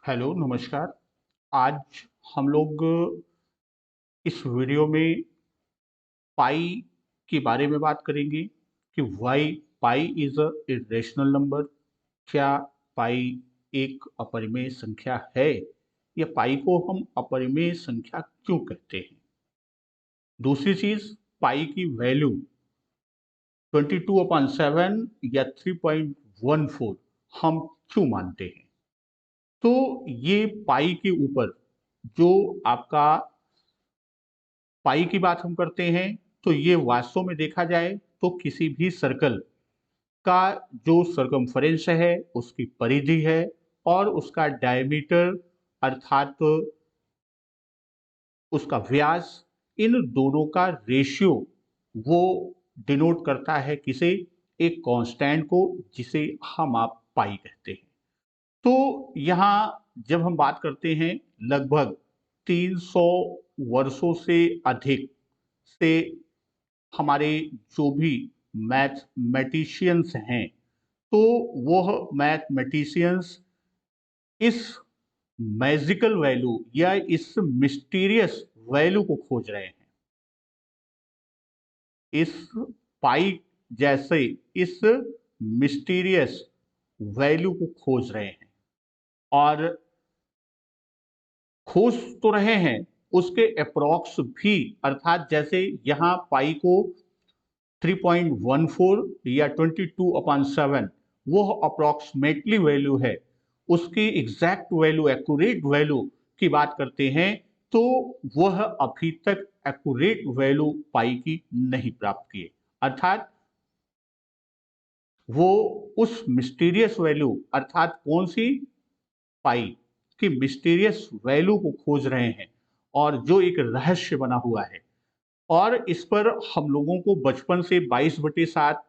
Hello, नमस्कार। आज हम लोग इस वीडियो में पाई के बारे में बात करेंगे कि why pi is a irrational number. क्या पाई एक अपरिमेय संख्या है या पाई को हम अपरिमेय संख्या क्यों कहते हैं? दूसरी चीज़, पाई की वैल्यू 22/7 या 3.14 हम क्यों मानते हैं? तो ये पाई के ऊपर जो आपका पाई की बात हम करते हैं, तो ये वास्तव में देखा जाए तो किसी भी सर्कल का जो सरकमफ्रेंस है, उसकी परिधि है और उसका डायमीटर अर्थात उसका व्यास, इन दोनों का रेशियो वो डिनोट करता है किसे? एक कांस्टेंट को, जिसे हम आप पाई कहते हैं। तो यहाँ जब हम बात करते हैं लगभग 300 वर्षों से अधिक से हमारे जो भी मैथमेटिशियंस हैं, तो वह मैथमेटिशियंस इस मैजिकल वैल्यू या इस मिस्टीरियस वैल्यू को खोज रहे हैं। इस पाई जैसे इस मिस्टीरियस वैल्यू को खोज रहे हैं और खोज तो रहे हैं, उसके अप्रॉक्स भी, अर्थात जैसे यहाँ पाई को 3.14 या 22/7 वो अप्रॉक्सीमेटली वैल्यू है, उसकी एग्जैक्ट वैल्यू, एक्यूरेट वैल्यू की बात करते हैं, तो वह अभी तक एक्यूरेट वैल्यू पाई की नहीं प्राप्त किए। अर्थात वो उस मिस्टीरियस वैल्यू, अर्थात कौन सी? पाई की मिस्टीरियस वैल्यू को खोज रहे हैं और जो एक रहस्य बना हुआ है। और इस पर हम लोगों को बचपन से 22/7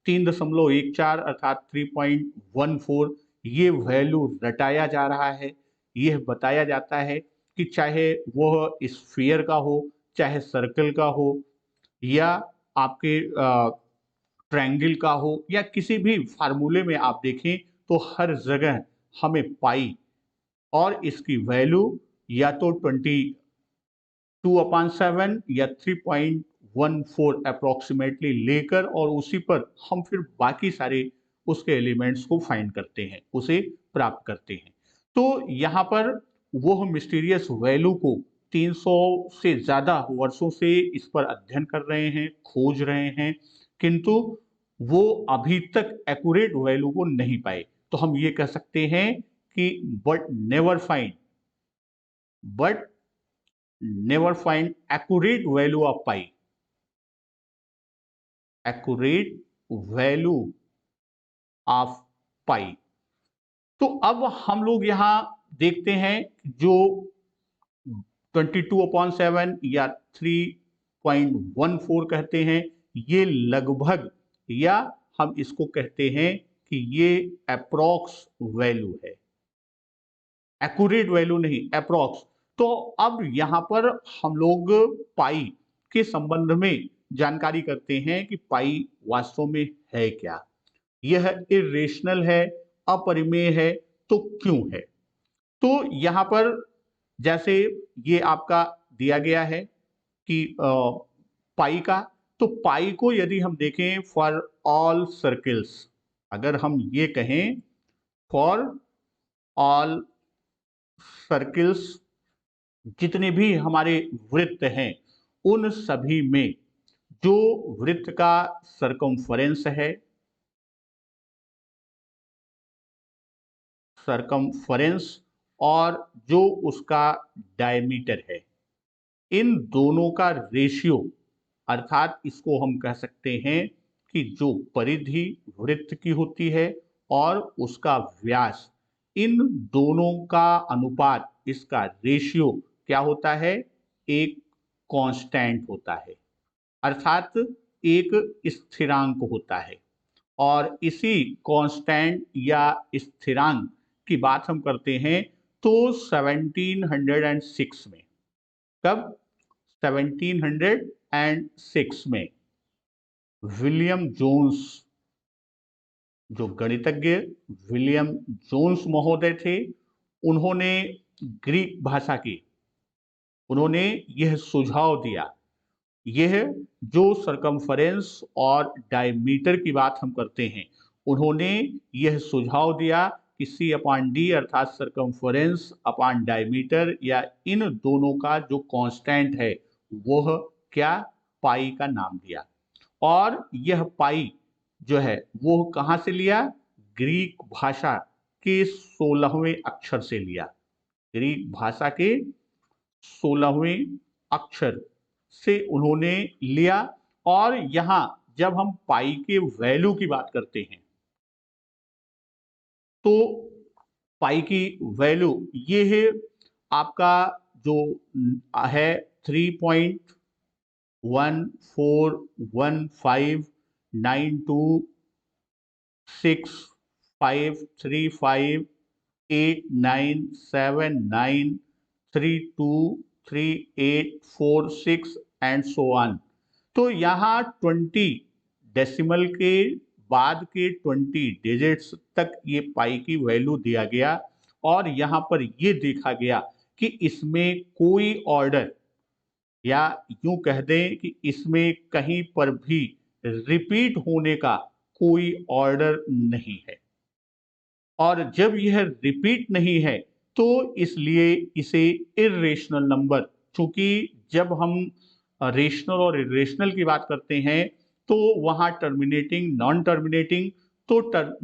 3.14 अर्थात 3.14 ये वैल्यू रटाया जा रहा है। यह बताया जाता है कि चाहे वह स्फीयर का हो, चाहे सर्कल का हो, या आपके ट्रायंगल का हो, या किसी भी फार्मूले में आप देखें तो हर जगह हमें पाई और इसकी वैल्यू या तो 22/7 या 3.14 अप्रोक्सीमेटली लेकर, और उसी पर हम फिर बाकी सारे उसके एलिमेंट्स को फाइंड करते हैं, उसे प्राप्त करते हैं। तो यहाँ पर वो मिस्टीरियस वैल्यू को 300 से ज़्यादा वर्षों से इस पर अध्ययन कर रहे हैं, खोज रहे हैं, किंतु वो अभी तक एक्यूरेट वैल्यू को नहीं पाए। तो हम ये कह सकते हैं कि but never find accurate value of pi, accurate value of pi. तो अब हम लोग यहां देखते हैं जो 22/7 या 3.14 कहते हैं, ये लगभग, या हम इसको कहते हैं कि ये अप्रॉक्स वैल्यू है, एक्यूरेट वैल्यू नहीं, अप्रॉक्स। तो अब यहां पर हम लोग पाई के संबंध में जानकारी करते हैं कि पाई वास्तव में है क्या, यह इरेशनल है, अपरिमेय है, तो क्यों है? तो यहां पर जैसे ये आपका दिया गया है कि पाई का, तो पाई को यदि हम देखें फॉर ऑल सर्कल्स, अगर हम ये कहें फॉर ऑल सर्कल्स, जितने भी हमारे वृत्त हैं, उन सभी में जो वृत्त का सरकमफरेंस है, सरकमफरेंस, और जो उसका डायमीटर है, इन दोनों का रेशियो, अर्थात इसको हम कह सकते हैं कि जो परिधि वृत्त की होती है और उसका व्यास, इन दोनों का अनुपात, इसका रेशियो क्या होता है? एक कांस्टेंट होता है, अर्थात एक स्थिरांक होता है। और इसी कांस्टेंट या स्थिरांक की बात हम करते हैं तो 1706 में, कब? 1706 में विलियम जोन्स, जो गणितज्ञ विलियम जोन्स महोदय थे, उन्होंने ग्रीक भाषा की उन्होंने यह सुझाव दिया, यह जो सरकमफरेंस और डायमीटर की बात हम करते हैं, उन्होंने यह सुझाव दिया कि सी अपान डी अर्थात सरकमफरेंस अपान डायमीटर या इन दोनों का जो कांस्टेंट है वह क्या, पाई का नाम दिया। और यह पाई जो है वो कहां से लिया, ग्रीक भाषा के 16वें अक्षर से लिया। ग्रीक भाषा के 16वें अक्षर से उन्होंने लिया। और यहां जब हम पाई के वैल्यू की बात करते हैं तो पाई की वैल्यू ये है आपका जो है 3.1415926533897932384 एंड सो ऑन। तो यहाँ 20 डेसिमल के बाद के 20 डिजिट्स तक ये पाई की वैल्यू दिया गया। और यहाँ पर ये देखा गया कि इसमें कोई ऑर्डर या यूं कह दें कि इसमें कहीं पर भी रिपीट होने का कोई ऑर्डर नहीं है। और जब यह रिपीट नहीं है तो इसलिए इसे इर्रेशनल नंबर, चूंकि जब हम रेशनल और इरेशनल की बात करते हैं तो वहां टर्मिनेटिंग नॉन टर्मिनेटिंग, तो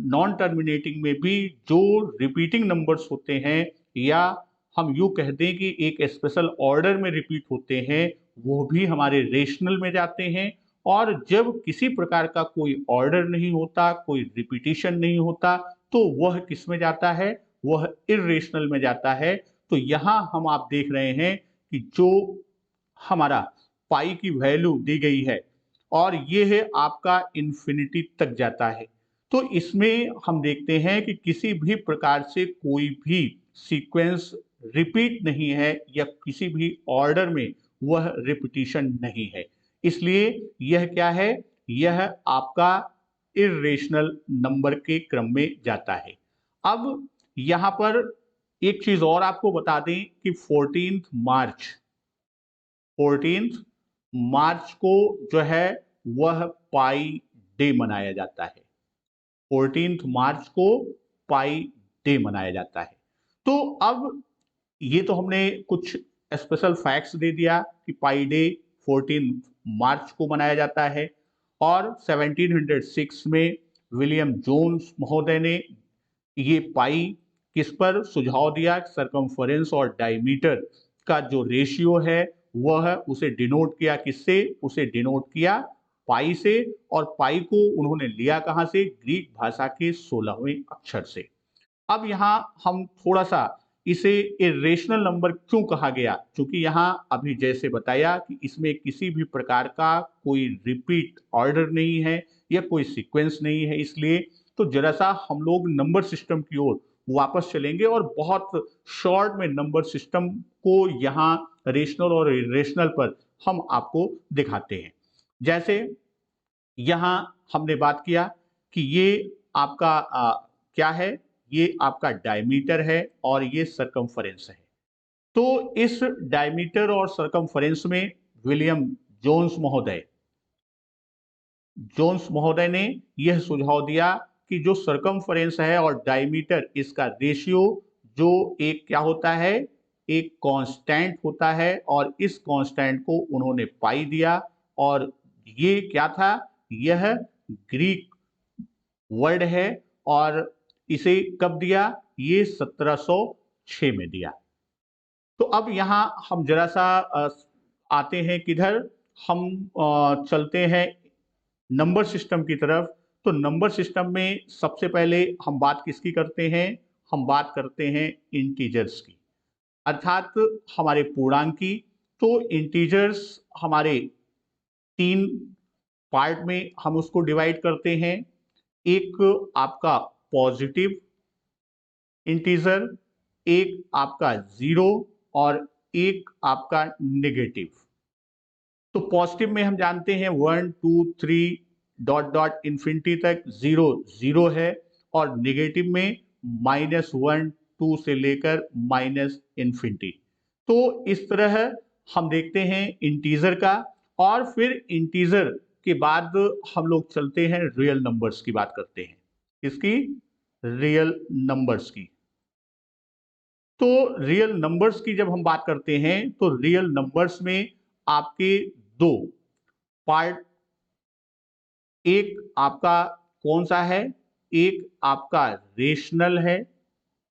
नॉन टर्मिनेटिंग में भी जो रिपीटिंग नंबर्स होते हैं या हम यूं कह दें कि एक स्पेशल ऑर्डर में रिपीट होते हैं वो भी हमारे रेशनल में जाते हैं। और जब किसी प्रकार का कोई ऑर्डर नहीं होता, कोई रिपीटिशन नहीं होता, तो वह किस में जाता है, वह इर्रेशनल में जाता है। तो यहां हम आप देख रहे हैं कि जो हमारा पाई की वैल्यू दी गई है और ये है आपका इन्फिनिटी तक जाता है। तो इसमें हम देखते हैं कि किसी भी प्रकार से कोई भी सीक्वेंस रिपीट नहीं है या किसी भी ऑर्डर में वह रिपीटिशन नहीं है। इसलिए यह क्या है, यह आपका इर्रेशनल नंबर के क्रम में जाता है। अब यहां पर एक चीज और आपको बता दें कि 14 मार्च को जो है वह पाई डे मनाया जाता है। 14 मार्च को पाई डे मनाया जाता है। तो अब ये तो हमने कुछ स्पेशल फैक्ट्स दे दिया कि पाई डे 14 मार्च को मनाया जाता है। और 1706 में विलियम जोन्स महोदय ने ये पाई किस पर सुझाव दिया, सरकमफरेंस और डायमीटर का जो रेशियो है वह उसे डिनोट किया किससे, उसे डिनोट किया पाई से। और पाई को उन्होंने लिया कहां से, ग्रीक भाषा के 16वें अक्षर से। अब यहां हम थोड़ा सा इसे इरेशनल नंबर क्यों कहा गया, क्योंकि यहां अभी जैसे बताया कि इसमें किसी भी प्रकार का कोई रिपीट ऑर्डर नहीं है या कोई सीक्वेंस नहीं है। इसलिए तो जरा सा हम लोग नंबर सिस्टम की ओर वापस चलेंगे और बहुत शॉर्ट में नंबर सिस्टम को यहाँ रेशनल और इरेशनल पर हम आपको दिखाते हैं। जैसे यहाँ हमने बात किया कि ये आपका क्या है, ये आपका डायमीटर है और ये सरकमफरेंस है। तो इस डायमीटर और सरकमफरेंस में विलियम जोन्स महोदय ने यह सुझाव दिया कि जो सरकमफरेंस है और डायमीटर इसका रेशियो जो एक क्या होता है, एक कांस्टेंट होता है। और इस कांस्टेंट को उन्होंने पाई दिया। और ये क्या था, यह ग्रीक वर्ड है। और इसे कब दिया, ये 1706 में दिया। तो अब यहां हम जरा सा आते हैं किधर, हम चलते हैं नंबर सिस्टम की तरफ। तो नंबर सिस्टम में सबसे पहले हम बात किसकी करते हैं, हम बात करते हैं इंटीजर्स की, अर्थात हमारे पूर्णांक की। तो इंटीजर्स हमारे 3 पार्ट में हम उसको डिवाइड करते हैं। एक आपका पॉजिटिव इंटीजर, एक आपका 0 और एक आपका नेगेटिव। तो पॉजिटिव में हम जानते हैं 1 2 3 डॉट डॉट इंफिनिटी तक 0 0 है। और नेगेटिव में -1 2 से लेकर -इन्फिनिटी। तो इस तरह हम देखते हैं इंटीजर का, और फिर इंटीजर के बाद हम लोग चलते हैं रियल नंबर्स की बात करते हैं। किसकी? रियल नंबर्स की। तो रियल नंबर्स की जब हम बात करते हैं तो रियल नंबर्स में आपके दो पार्ट, एक आपका कौन सा है? एक आपका रेशनल है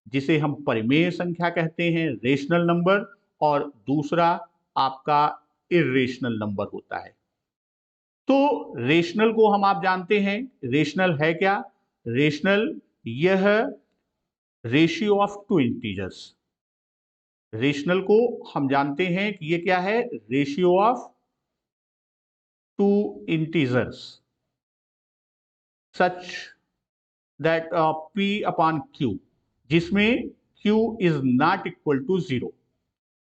जिसे हम परिमेय संख्या कहते हैं, रेशनल नंबर, और दूसरा आपका इर्रेशनल नंबर होता है। तो रेशनल को हम आप जानते हैं, रेशनल है क्या? रेशनल यह ratio of two integers. Rational को हम जानते हैं कि ये क्या है? Ratio of two integers such that P upon Q, जिसमें Q is not equal to 0।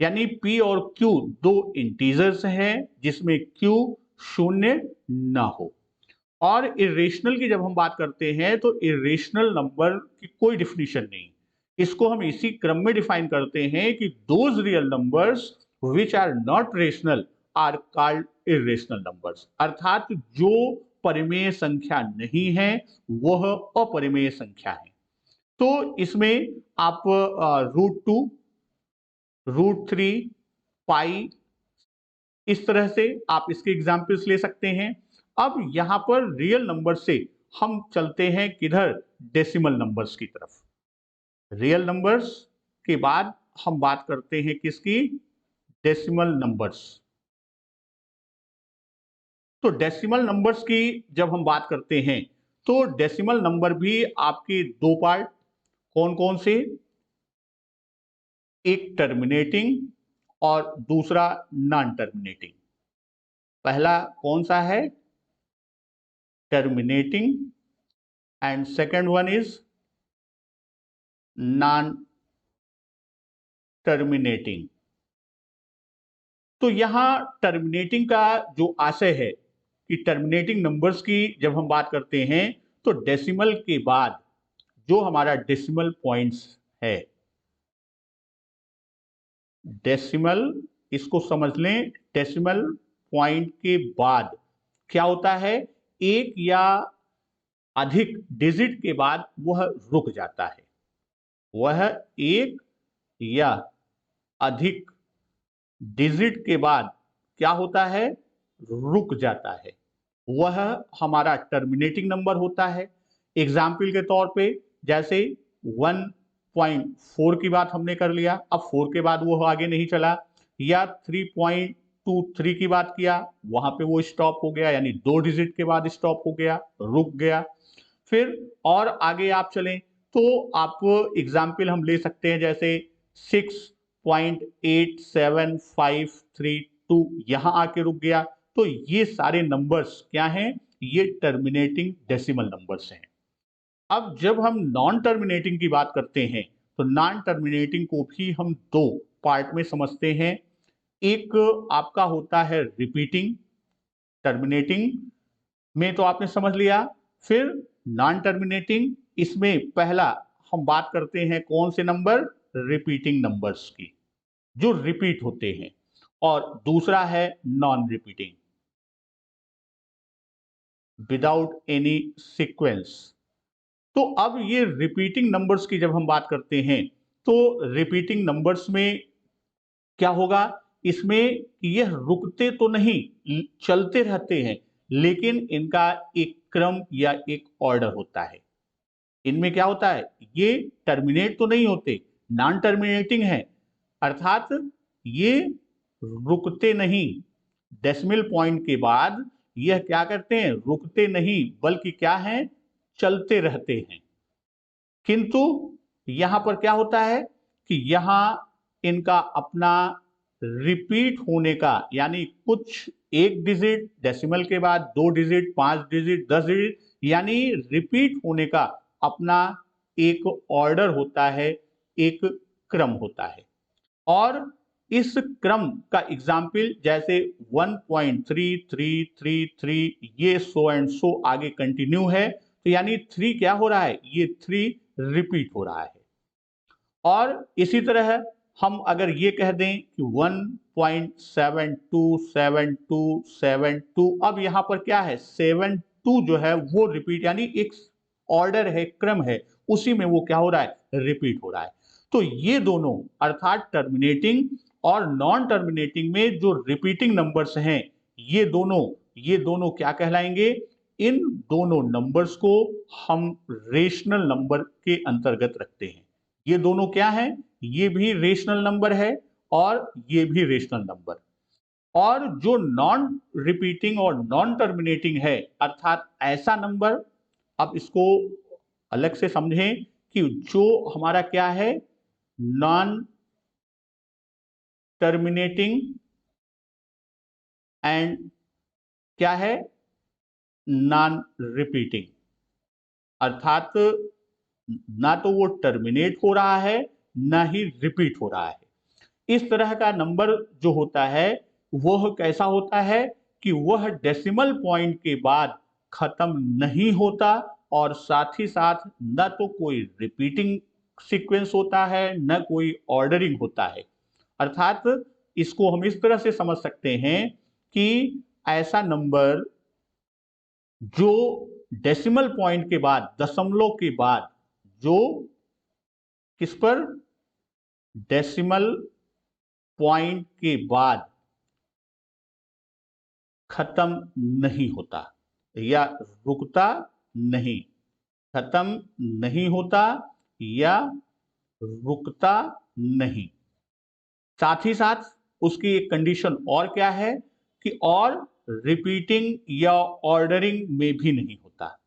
यानी P और Q दो इंटीजर्स हैं जिसमें Q शून्य ना हो। और इरेशनल की जब हम बात करते हैं तो इरेशनल नंबर की कोई डिफिनीशन नहीं, इसको हम इसी क्रम में डिफाइन करते हैं कि those real numbers which are not rational are called irrational numbers. अर्थात जो परिमेय संख्या नहीं है वह अपरिमेय संख्या है। तो इसमें आप √2, √3, पाई, इस तरह से आप इसके एग्जाम्पल्स ले सकते हैं। अब यहां पर रियल नंबर से हम चलते हैं किधर? डेसिमल नंबर्स की तरफ। रियल नंबर्स के बाद हम बात करते हैं किसकी? Decimal numbers. तो डेसिमल नंबर्स की जब हम बात करते हैं तो डेसिमल नंबर भी आपके दो पार्ट, कौन कौन से? एक टर्मिनेटिंग और दूसरा नॉन टर्मिनेटिंग। पहला कौन सा है? Terminating, and second one is non terminating. तो यहां टर्मिनेटिंग का जो आशय है कि टर्मिनेटिंग नंबर्स की जब हम बात करते हैं तो डेसिमल के बाद जो हमारा डेसिमल पॉइंट्स है, डेसिमल, इसको समझ लें, डेसिमल पॉइंट के बाद क्या होता है? एक या अधिक डिजिट के बाद वह रुक जाता है। वह एक या अधिक डिजिट के बाद क्या होता है? रुक जाता है। वह हमारा टर्मिनेटिंग नंबर होता है। एग्जाम्पल के तौर पे जैसे 1.4 की बात हमने कर लिया, अब 4 के बाद वो आगे नहीं चला, या 3.23 की बात किया, वहां पे वो स्टॉप हो गया, यानी 2 डिजिट के बाद स्टॉप हो गया, रुक गया। फिर और आगे आप चलें तो आप एग्जाम्पल हम ले सकते हैं जैसे 6.87532, यहां आके रुक गया। तो ये सारे नंबर्स क्या हैं? ये टर्मिनेटिंग डेसिमल नंबर्स हैं। अब जब हम नॉन टर्मिनेटिंग की बात करते हैं तो नॉन टर्मिनेटिंग को भी हम दो पार्ट में समझते हैं। एक आपका होता है रिपीटिंग, टर्मिनेटिंग में तो आपने समझ लिया। फिर नॉन टर्मिनेटिंग, इसमें पहला हम बात करते हैं कौन से नंबर? रिपीटिंग नंबर्स की, जो रिपीट होते हैं, और दूसरा है non repeating, without any sequence. तो अब ये रिपीटिंग नंबर्स की जब हम बात करते हैं तो रिपीटिंग नंबर्स में क्या होगा? इसमें यह रुकते तो नहीं, चलते रहते हैं, लेकिन इनका एक क्रम या एक ऑर्डर होता है। इनमें क्या होता है? ये टर्मिनेट तो नहीं होते, नॉन टर्मिनेटिंग है, अर्थात ये रुकते नहीं। डेसिमल पॉइंट के बाद यह क्या करते हैं? रुकते नहीं, बल्कि क्या है? चलते रहते हैं। किंतु यहां पर क्या होता है कि यहां इनका अपना रिपीट होने का, यानी कुछ एक डिजिट डेसिमल के बाद 2 डिजिट, 5 डिजिट, 10 डिजिट, यानी रिपीट होने का अपना एक ऑर्डर होता है, एक क्रम होता है। और इस क्रम का एग्जाम्पल जैसे 1.3333, ये सो एंड सो आगे कंटिन्यू है, तो यानी 3 क्या हो रहा है? ये 3 रिपीट हो रहा है। और इसी तरह हम अगर ये कह दें कि 1.727272, अब यहाँ पर क्या है 72 जो है वो रिपीट, यानी एक ऑर्डर है, क्रम है, उसी में वो क्या हो रहा है, रिपीट हो रहा है। तो ये दोनों अर्थात टर्मिनेटिंग और नॉन टर्मिनेटिंग में जो रिपीटिंग नंबर्स हैं, ये दोनों क्या कहलाएंगे, इन दोनों नंबर्स को हम रेशनल नंबर के अंतर्गत रखते हैं। ये दोनों क्या है, ये भी रेशनल नंबर है और ये भी रेशनल नंबर। और जो नॉन रिपीटिंग और नॉन टर्मिनेटिंग है, अर्थात ऐसा नंबर, अब इसको अलग से समझें कि जो हमारा क्या है, नॉन टर्मिनेटिंग एंड क्या है, नॉन रिपीटिंग, अर्थात ना तो वो टर्मिनेट हो रहा है ना ही रिपीट हो रहा है। इस तरह का नंबर जो होता है वह कैसा होता है कि वह डेसिमल पॉइंट के बाद खत्म नहीं होता और साथ ही साथ न तो कोई रिपीटिंग सीक्वेंस होता है न कोई ऑर्डरिंग होता है। अर्थात इसको हम इस तरह से समझ सकते हैं कि ऐसा नंबर जो डेसिमल पॉइंट के बाद, दशमलव के बाद, जो किस पर, डेसिमल पॉइंट के बाद खत्म नहीं होता या रुकता नहीं, खत्म नहीं होता या रुकता नहीं। साथ ही साथ उसकी एक कंडीशन और क्या है कि और रिपीटिंग या ऑर्डरिंग में भी नहीं होता।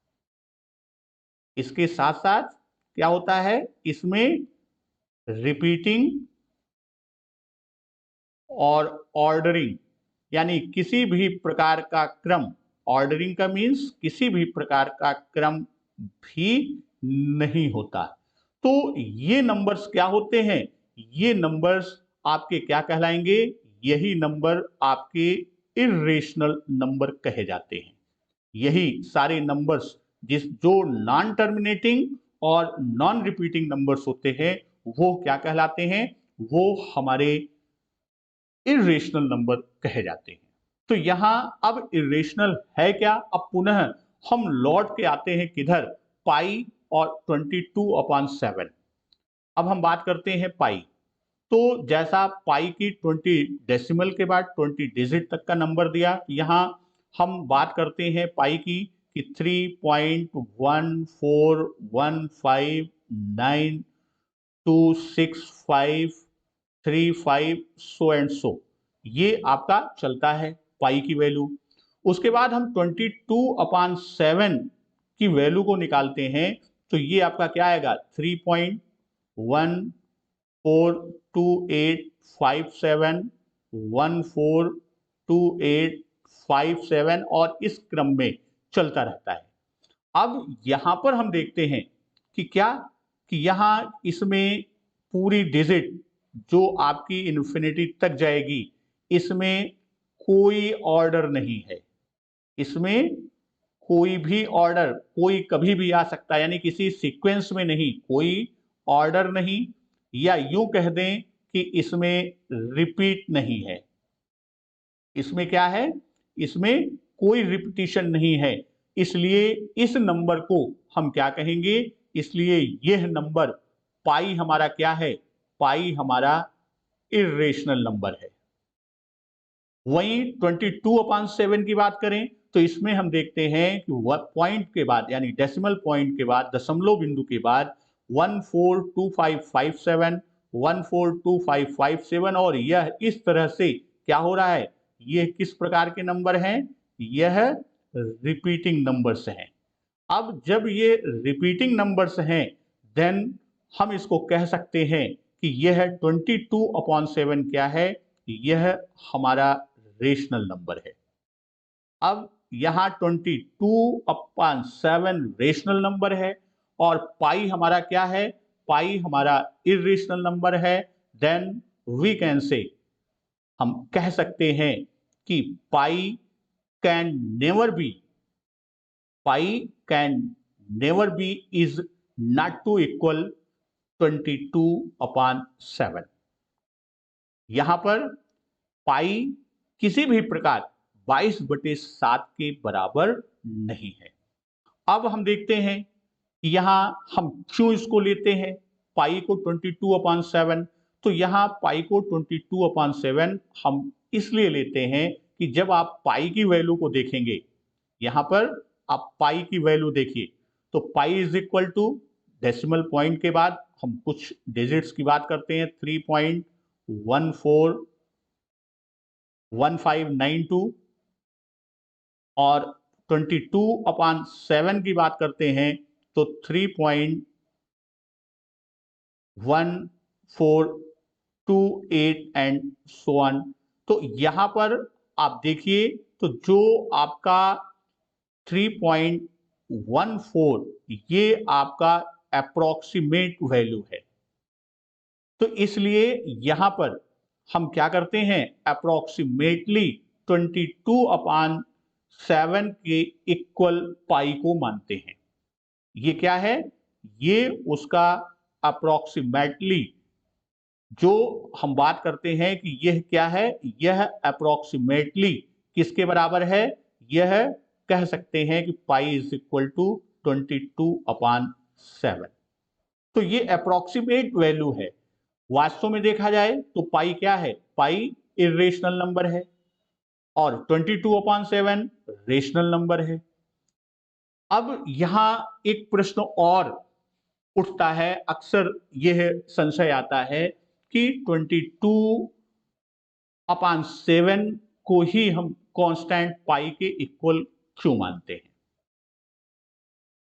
इसके साथ साथ क्या होता है, इसमें रिपीटिंग और ऑर्डरिंग, यानी किसी भी प्रकार का क्रम, ऑर्डरिंग का मीन्स किसी भी प्रकार का क्रम भी नहीं होता। तो ये नंबर्स क्या होते हैं, ये नंबर्स आपके क्या कहलाएंगे, यही नंबर आपके इर्रेशनल नंबर कहे जाते हैं। यही सारे नंबर्स जो नॉन टर्मिनेटिंग और नॉन रिपीटिंग नंबर्स होते हैं वो क्या कहलाते हैं, वो हमारे इरेशनल नंबर कहे जाते हैं। तो यहां अब इरेशनल है क्या, अब पुनः हम लौट के आते हैं किधर, पाई और 22/7। अब हम बात करते हैं पाई। तो जैसा पाई की 20 डेसिमल के बाद 20 डिजिट तक का नंबर दिया, यहां हम बात करते हैं पाई की कि 3.141592653 सो एंड सो, ये आपका चलता है पाई की वैल्यू। उसके बाद हम 22/7 की वैल्यू को निकालते हैं, तो ये आपका क्या आएगा, 3.142857 और इस क्रम में चलता रहता है। अब यहां पर हम देखते हैं कि क्या, कि यहां इसमें पूरी डिजिट जो आपकी इन्फिनिटी तक जाएगी, इसमें कोई ऑर्डर नहीं है, इसमें कोई भी ऑर्डर, कोई कभी भी आ सकता है, यानी किसी सीक्वेंस में नहीं, कोई ऑर्डर नहीं, या यूं कह दें कि इसमें रिपीट नहीं है। इसमें क्या है, इसमें कोई रिपीटिशन नहीं है, इसलिए इस नंबर को हम क्या कहेंगे, इसलिए यह नंबर पाई हमारा क्या है, पाई हमारा इरेशनल नंबर है। वहीं 22/7 की बात करें तो इसमें हम देखते हैं कि पॉइंट के बाद, यानी डेसिमल पॉइंट के बाद, दशमलव बिंदु के बाद 142557, 142557, और यह इस तरह से क्या हो रहा है, यह किस प्रकार के नंबर हैं, यह रिपीटिंग नंबर्स हैं। अब जब ये रिपीटिंग नंबर्स हैं, देन हम इसको कह सकते हैं कि यह 22/7 क्या है, यह हमारा रेशनल नंबर है। अब यहां 22/7 रेशनल नंबर है और पाई हमारा क्या है, पाई हमारा इरेशनल नंबर है। देन वी कैन से, हम कह सकते हैं कि pi can never be, pi can never be is not to equal 22/7। यहां पर पाई किसी भी प्रकार 22/7 के बराबर नहीं है। अब हम देखते हैं कि यहां हम क्यों इसको लेते हैं पाई को 22/7। तो यहां पाई को 22/7 हम इसलिए लेते हैं कि जब आप पाई की वैल्यू को देखेंगे, यहां पर आप पाई की वैल्यू देखिए, तो pi is equal to decimal point के बाद हम कुछ डिजिट्स की बात करते हैं 3.141592 और 22/7 की बात करते हैं तो 3.1428 एंड सो ऑन। तो यहां पर आप देखिए तो जो आपका 3.14 ये आपका अप्रोक्सीमेट वैल्यू है। तो इसलिए यहां पर हम क्या करते हैं, अप्रोक्सीमेटली 22/7 के इक्वल पाई को मानते हैं। ये क्या है, ये उसका अप्रोक्सीमेटली जो हम बात करते हैं कि यह क्या है, यह अप्रोक्सीमेटली किसके बराबर है, यह कह सकते हैं कि पाई इज इक्वल टू 22/7। तो ये अप्रोक्सीमेट वैल्यू है। वास्तव में देखा जाए तो पाई क्या है, पाई इरेशनल नंबर है और 22/7 रेशनल नंबर है। अब यहां एक प्रश्न और उठता है, अक्सर यह संशय आता है कि 22/7 को ही हम कांस्टेंट पाई के इक्वल क्यों मानते हैं।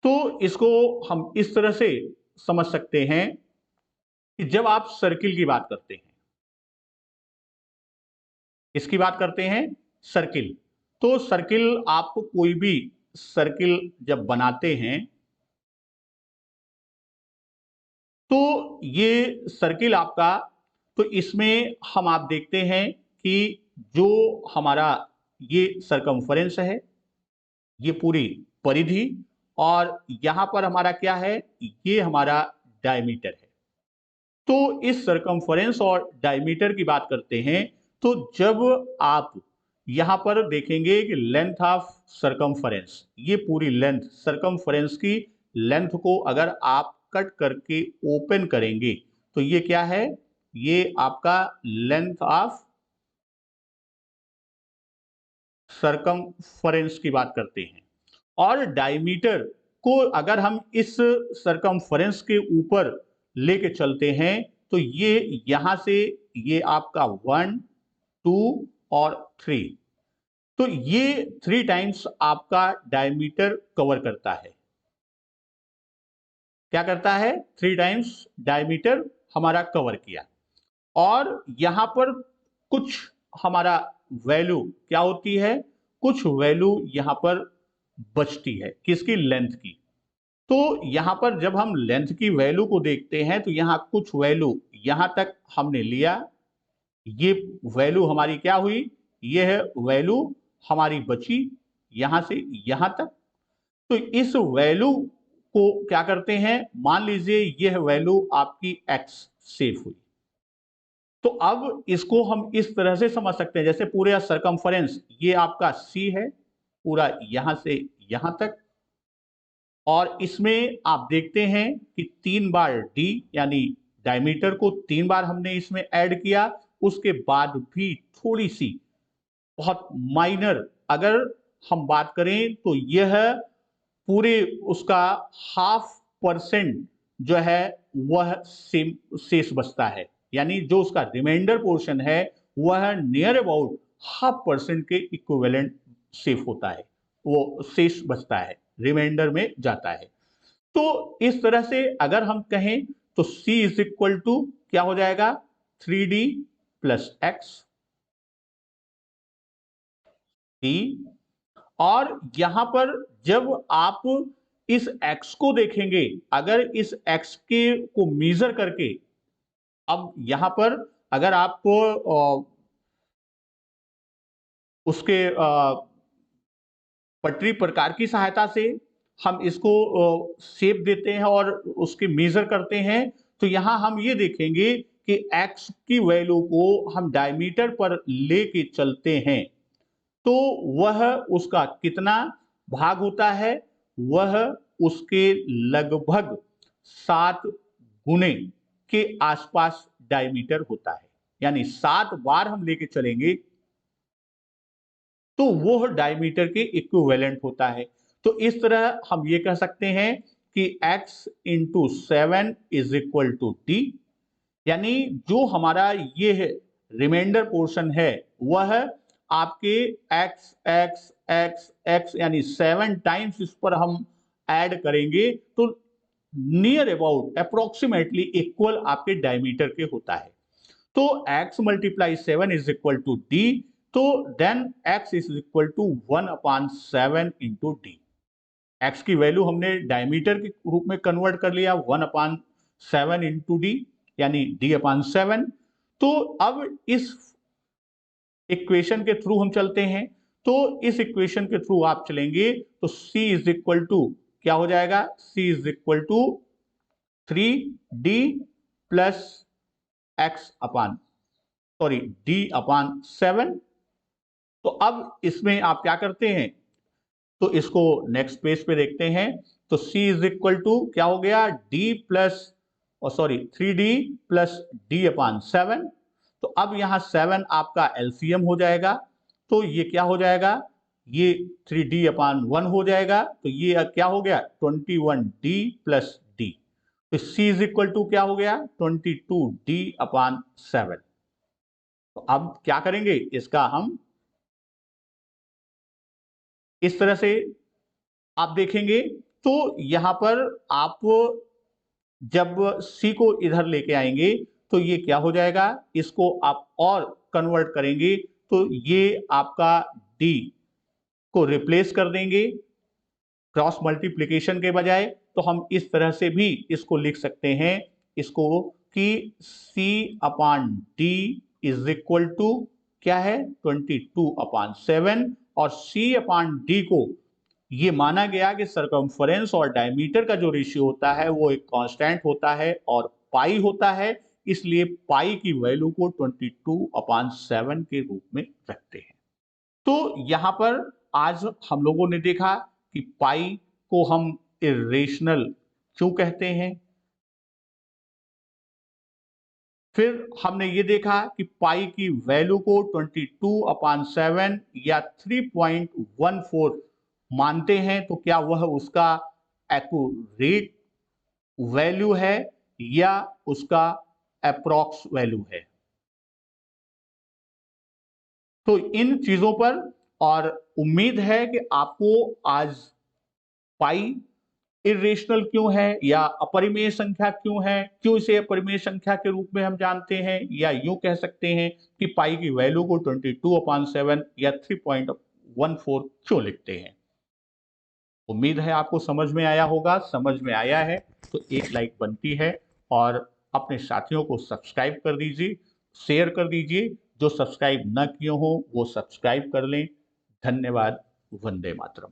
तो इसको हम इस तरह से समझ सकते हैं कि जब आप सर्किल की बात करते हैं, इसकी बात करते हैं सर्किल, तो सर्किल आपको कोई भी सर्किल जब बनाते हैं तो ये सर्किल आपका, तो इसमें हम आप देखते हैं कि जो हमारा ये सरकमफ्रेंस है, ये पूरी परिधि, और यहां पर हमारा क्या है, ये हमारा डायमीटर है। तो इस सरकमफ्रेंस और डायमीटर की बात करते हैं, तो जब आप यहां पर देखेंगे कि लेंथ ऑफ सरकमफ्रेंस, ये पूरी लेंथ सरकमफ्रेंस की लेंथ को अगर आप कट करके ओपन करेंगे तो ये क्या है, ये आपका लेंथ ऑफ सरकमफ्रेंस की बात करते हैं। और डायमीटर को अगर हम इस सरकमफ्रेंस के ऊपर लेके चलते हैं तो ये यहां से ये आपका 1 2 और 3, तो ये 3 टाइम्स आपका डायमीटर कवर करता है। क्या करता है, 3 टाइम्स डायमीटर हमारा कवर किया। और यहां पर कुछ हमारा वैल्यू क्या होती है, कुछ वैल्यू यहां पर बचती है, किसकी, लेंथ की। तो यहां पर जब हम लेंथ की वैल्यू को देखते हैं तो यहां कुछ वैल्यू यहां तक हमने लिया, ये वैल्यू हमारी क्या हुई, यह वैल्यू हमारी बची यहां से यहां तक। तो इस वैल्यू को क्या करते हैं, मान लीजिए यह वैल्यू आपकी x सेफ हुई, तो अब इसको हम इस तरह से समझ सकते हैं, जैसे पूरे सरकमफ्रेंस ये आपका c है, पूरा यहां से यहां तक, और इसमें आप देखते हैं कि 3 बार d यानी डायमीटर को 3 बार हमने इसमें ऐड किया, उसके बाद भी थोड़ी सी बहुत माइनर अगर हम बात करें तो यह पूरे उसका 0.5% जो है वह शेष बचता है, यानी जो उसका रिमाइंडर पोर्शन है वह नियर अबाउट 0.5% के इक्विवेलेंट सेफ होता है, वो शेष बचता है, रिमाइंडर में जाता है। तो इस तरह से अगर हम कहें तो C इज इक्वल टू क्या हो जाएगा, 3D प्लस एक्स D। और यहां पर जब आप इस x को देखेंगे, अगर इस x के को मेजर करके, अब यहां पर अगर आपको उसके पटरी प्रकार की सहायता से हम इसको शेप देते हैं और उसके मेजर करते हैं, तो यहां हम ये देखेंगे कि x की वैल्यू को हम डायमीटर पर लेके चलते हैं तो वह उसका कितना भाग होता है, वह उसके लगभग 7 गुने के आसपास डायमीटर होता है। यानी 7 बार हम लेके चलेंगे तो वो डायमीटर के इक्विवेलेंट होता है। तो इस तरह हम ये कह सकते हैं कि x into 7 is equal to d, यानी जो हमारा ये है रिमाइंडर पोर्शन है वह आपके x x x x यानी 7 टाइम्स इस पर हम ऐड करेंगे तो नियर अबाउट अप्रोक्सीमेटली इक्वल आपके डायमीटर के होता है। तो x multiply 7 is equal to D, तो then x is equal to 1/7 into D. x की वैल्यू हमने डायमीटर के रूप में कन्वर्ट कर लिया 1/7 इंटू डी, यानी d/7। तो अब इस इक्वेशन के थ्रू हम चलते हैं, तो इस इक्वेशन के थ्रू आप चलेंगे तो c इज इक्वल टू क्या हो जाएगा, c is equal to 3d plus d/7। तो अब इसमें आप क्या करते हैं, तो इसको नेक्स्ट पेज पे देखते हैं। तो c इज इक्वल टू क्या हो गया, d plus 3d plus d/7। तो अब यहां 7 आपका एलसीएम हो जाएगा, तो ये क्या हो जाएगा, ये 3d/1 हो जाएगा। तो ये क्या हो गया 21d प्लस d। तो c इज इक्वल टू क्या हो गया 22d/7। तो अब क्या करेंगे, इसका हम इस तरह से आप देखेंगे तो यहां पर आप जब c को इधर लेके आएंगे तो ये क्या हो जाएगा, इसको आप और कन्वर्ट करेंगे तो ये आपका d को रिप्लेस कर देंगे क्रॉस मल्टीप्लिकेशन के बजाय। तो हम इस तरह से भी इसको लिख सकते हैं इसको कि c/d इज इक्वल टू क्या है 22/7, और c/d को ये माना गया कि सरकमफरेंस और डायमीटर का जो रेशियो होता है वो एक कांस्टेंट होता है और पाई होता है, इसलिए पाई की वैल्यू को 22/7 के रूप में रखते हैं। तो यहां पर आज हम लोगों ने देखा कि पाई को हम इरेशनल क्यों कहते हैं, फिर हमने ये देखा कि पाई की वैल्यू को 22/7 या 3.14 मानते हैं तो क्या वह उसका एक्यूरेट वैल्यू है या उसका अप्रॉक्स वैल्यू है। तो इन चीजों पर, और उम्मीद है कि आपको आज पाई इरेशनल क्यों है या अपरिमेय संख्या क्यों है, क्यों इसे अपरिमेय संख्या के रूप में हम जानते हैं, या यूं कह सकते हैं कि पाई की वैल्यू को 22/7 या 3.14 क्यों लिखते हैं। उम्मीद है आपको समझ में आया होगा। समझ में आया है तो एक लाइक बनती है, और अपने साथियों को सब्सक्राइब कर दीजिए, शेयर कर दीजिए। जो सब्सक्राइब न किए हो वो सब्सक्राइब कर लें। धन्यवाद। वंदे मातरम।